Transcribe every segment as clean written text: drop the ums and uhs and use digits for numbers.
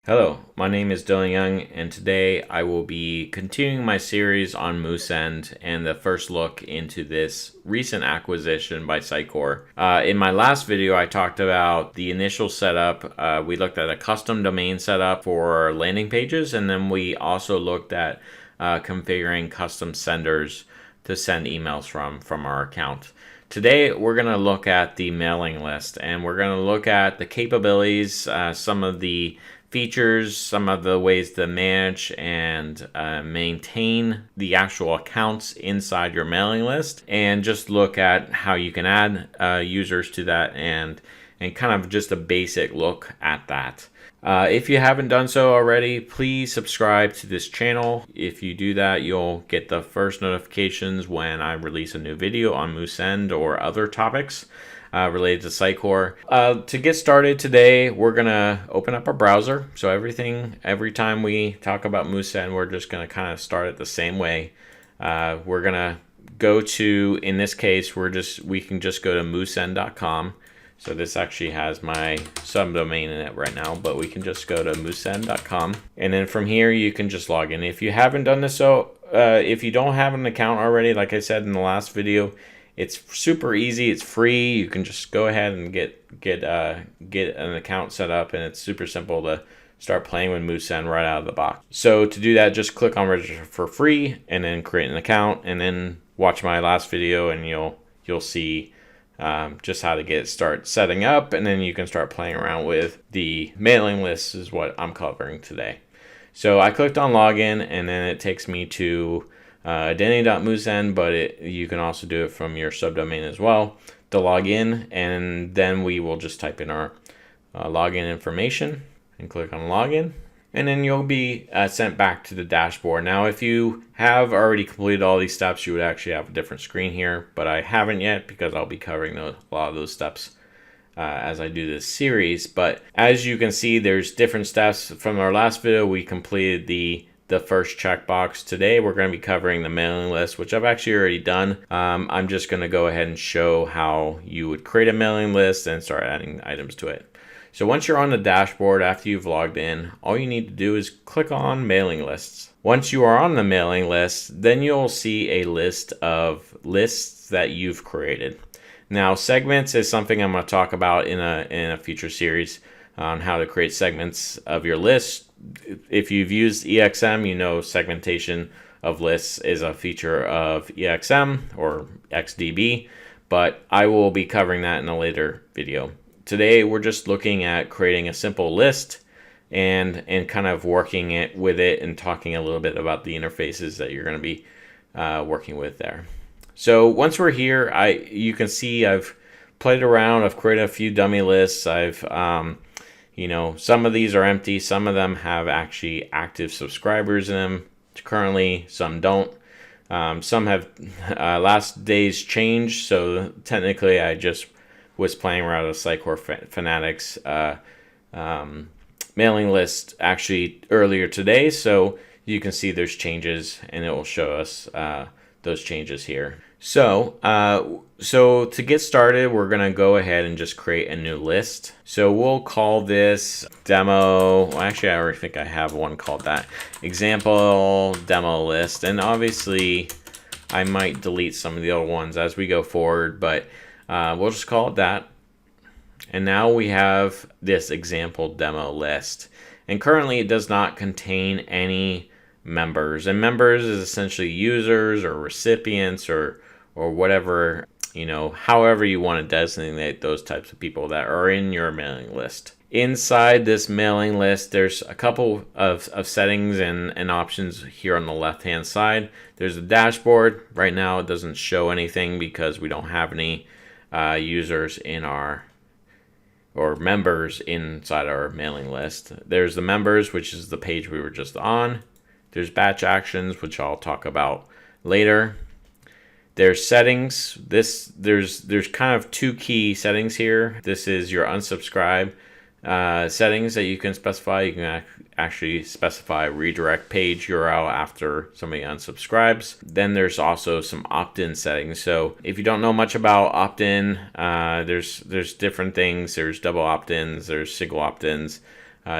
Hello, my name is Dylan Young, and today I will be continuing my series on Moosend and the first look into this recent acquisition by Sitecore. In my last video, I talked about the initial setup. We looked at a custom domain setup for landing pages, and then we also looked at configuring custom senders to send emails from our account. Today, we're going to look at the mailing list, and we're going to look at the capabilities, some of the features, some of the ways to manage and maintain the actual accounts inside your mailing list, and just look at how you can add users to that and kind of just a basic look at that. If you haven't done so already, please subscribe to this channel. If you do that, you'll get the first notifications when I release a new video on Moosend or other topics related to Sitecore. To get started today, we're gonna open up our browser. So every time we talk about Moosend, we're just gonna kind of start it the same way. We're gonna go to, in this case, we can just go to moosend.com. So this actually has my subdomain in it right now, but we can just go to moosend.com. And then from here, you can just log in. If you haven't done this, if you don't have an account already, like I said in the last video, it's super easy. It's free. You can just go ahead and get an account set up, and it's super simple to start playing with Moosend right out of the box. So to do that, just click on register for free, and then create an account, and then watch my last video, and you'll see just how to start setting up, and then you can start playing around with the mailing list is what I'm covering today. So I clicked on login, and then it takes me to identity.moosend, but you can also do it from your subdomain as well to log in, and then we will just type in our login information and click on login, and then you'll be sent back to the dashboard. Now, if you have already completed all these steps, you would actually have a different screen here, but I haven't yet because I'll be covering a lot of those steps as I do this series. But as you can see, there's different steps. From our last video, we completed the first checkbox. Today we're going to be covering the mailing list, which I've actually already done. I'm just going to go ahead and show how you would create a mailing list and start adding items to it. So once you're on the dashboard after you've logged in, all you need to do is click on mailing lists. Once you are on the mailing list, then you'll see a list of lists that you've created. Now, segments is something I'm going to talk about in a future series on how to create segments of your list. If you've used EXM, you know segmentation of lists is a feature of EXM or XDB, but I will be covering that in a later video. Today, we're just looking at creating a simple list and kind of working with it and talking a little bit about the interfaces that you're going to be working with there. So once we're here, you can see I've played around. I've created a few dummy lists. Some of these are empty. Some of them have actually active subscribers in them currently. Some don't. Some have last days changed. So technically, I just was playing around with Sitecore Fanatics mailing list actually earlier today. So you can see there's changes, and it will show us those changes here. So to get started, we're going to go ahead and just create a new list. So we'll call this demo. Well, actually, I already think I have one called that. Example demo list. And obviously, I might delete some of the old ones as we go forward, but we'll just call it that. And now we have this example demo list. And currently, it does not contain any members. And members is essentially users or recipients or whatever, however you want to designate those types of people that are in your mailing list. Inside this mailing list, there's a couple of settings and options here on the left-hand side. There's a dashboard. Right now, it doesn't show anything because we don't have any users or members inside our mailing list. There's the members, which is the page we were just on. There's batch actions, which I'll talk about later. There's settings. There's kind of two key settings here. This is your unsubscribe settings that you can specify. You can actually specify redirect page URL after somebody unsubscribes. Then there's also some opt-in settings. So if you don't know much about opt-in, there's different things. There's double opt-ins. There's single opt-ins.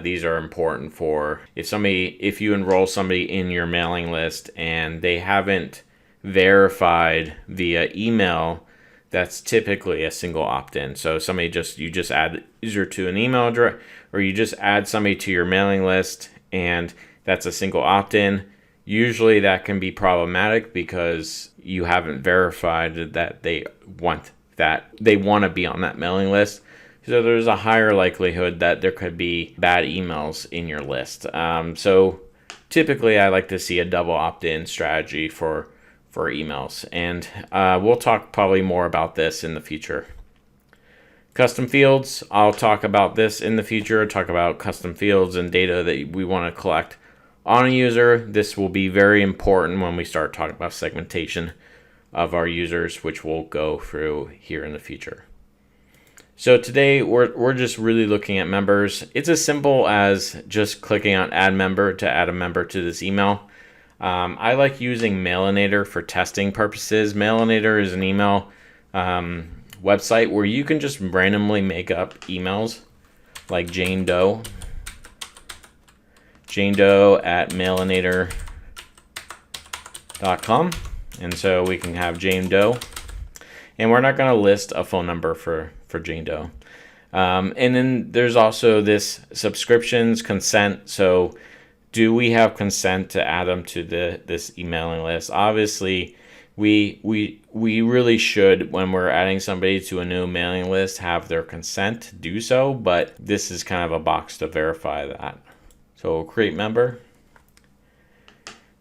These are important for if you enroll somebody in your mailing list and they haven't verified via email. That's typically a single opt-in. So you just add user to an email address, or you just add somebody to your mailing list, and that's a single opt-in. Usually that can be problematic because you haven't verified that they want to be on that mailing list. So there's a higher likelihood that there could be bad emails in your list. So typically I like to see a double opt-in strategy for emails, and we'll talk probably more about this in the future. Custom fields, I'll talk about this in the future, talk about custom fields and data that we want to collect on a user. This will be very important when we start talking about segmentation of our users, which we'll go through here in the future. So today we're just really looking at members. It's as simple as just clicking on add member to add a member to this email. I like using Mailinator for testing purposes. Mailinator is an email website where you can just randomly make up emails like Jane Doe at mailinator.com. And so we can have Jane Doe, and we're not going to list a phone number for Jane Doe. And then there's also this subscriptions consent. So do we have consent to add them to this emailing list? Obviously, we really should, when we're adding somebody to a new mailing list, have their consent to do so, but this is kind of a box to verify that. So we'll create member.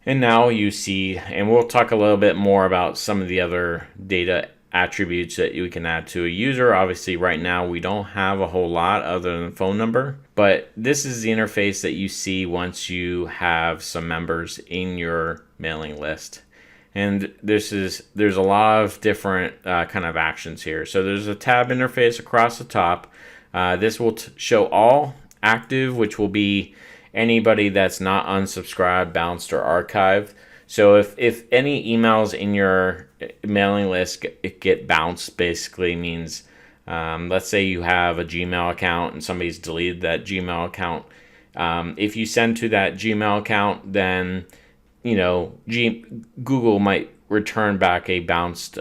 And now you see, and we'll talk a little bit more about some of the other data attributes that you can add to a user. Obviously right now we don't have a whole lot other than phone number, but this is the interface that you see once you have some members in your mailing list. And there's a lot of different kind of actions here. So there's a tab interface across the top. This will show all active, which will be anybody that's not unsubscribed, bounced, or archived. So if any emails in your mailing list get bounced, basically means, let's say you have a Gmail account and somebody's deleted that Gmail account. If you send to that Gmail account, then Google might return back a bounced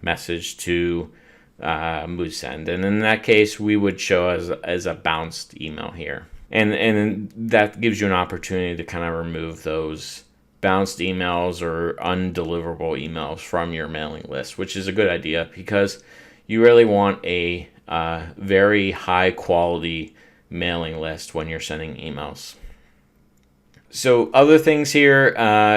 message to Moosend, and in that case, we would show as a bounced email here, and that gives you an opportunity to kind of remove those bounced emails or undeliverable emails from your mailing list, which is a good idea because you really want a very high quality mailing list when you're sending emails. So other things here,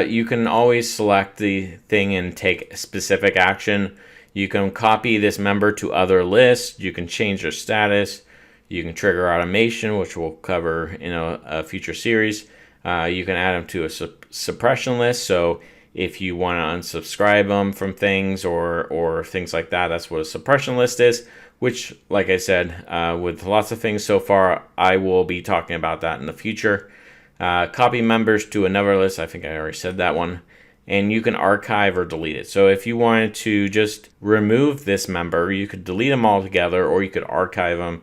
you can always select the thing and take specific action. You can copy this member to other lists. You can change their status. You can trigger automation, which we'll cover in a future series. You can add them to a suppression list. So if you want to unsubscribe them from things or things like that, that's what a suppression list is, which, like I said, with lots of things so far, I will be talking about that in the future. Copy members to another list. I think I already said that one. And you can archive or delete it. So if you wanted to just remove this member, you could delete them all together, or you could archive them,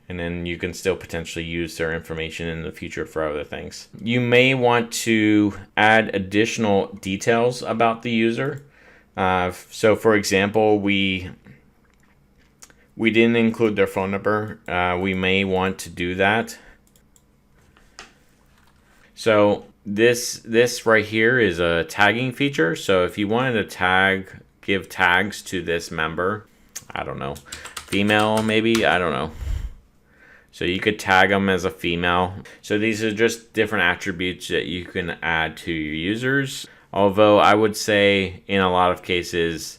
and then you can still potentially use their information in the future for other things. You may want to add additional details about the user. So for example, we didn't include their phone number. We may want to do that. So this right here is a tagging feature. So if you wanted to give tags to this member, I don't know, female maybe, I don't know. So you could tag them as a female. So these are just different attributes that you can add to your users. Although I would say in a lot of cases,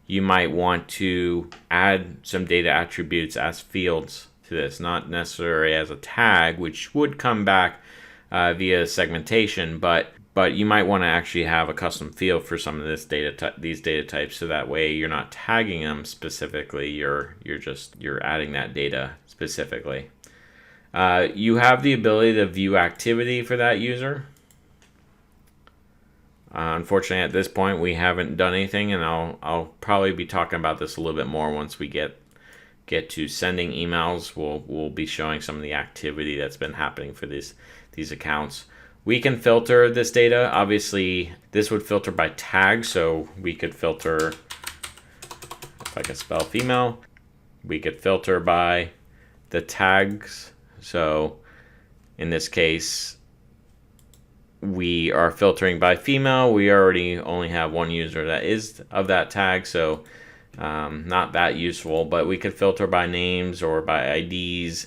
you might want to add some data attributes as fields to this, not necessarily as a tag, which would come back via segmentation, but you might want to actually have a custom field for some of these data types, so that way you're not tagging them specifically, you're adding that data specifically. You have the ability to view activity for that user. Unfortunately, at this point, we haven't done anything, and I'll probably be talking about this a little bit more once we get get to sending emails, we'll be showing some of the activity that's been happening for these accounts. We can filter this data. Obviously, this would filter by tag, so we could filter, if I can spell female, we could filter by the tags. So in this case, we are filtering by female. We already only have one user that is of that tag, so not that useful, but we could filter by names or by IDs.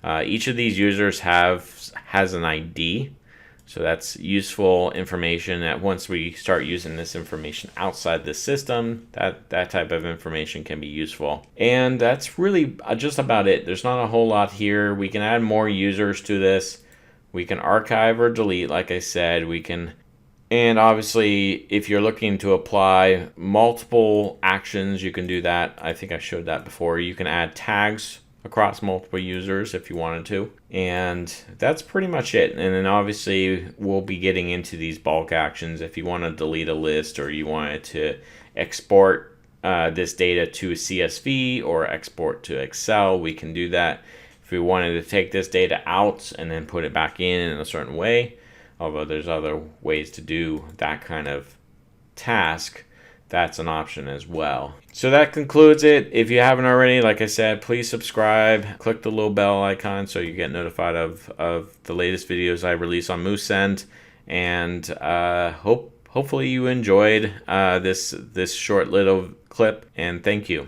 Each of these users has an ID, so that's useful information that once we start using this information outside the system, that type of information can be useful. And that's really just about it. There's not a whole lot here. We can add more users to this. We can archive or delete, like I said. We can, and obviously, if you're looking to apply multiple actions, you can do that. I think I showed that before. You can add tags across multiple users if you wanted to. And that's pretty much it. And then obviously, we'll be getting into these bulk actions. If you want to delete a list or you wanted to export this data to CSV or export to Excel, we can do that. If we wanted to take this data out and then put it back in a certain way, although there's other ways to do that kind of task, that's an option as well. So that concludes it. If you haven't already, like I said, please subscribe, click the little bell icon so you get notified of the latest videos I release on Moosend, and hopefully you enjoyed this short little clip, and thank you.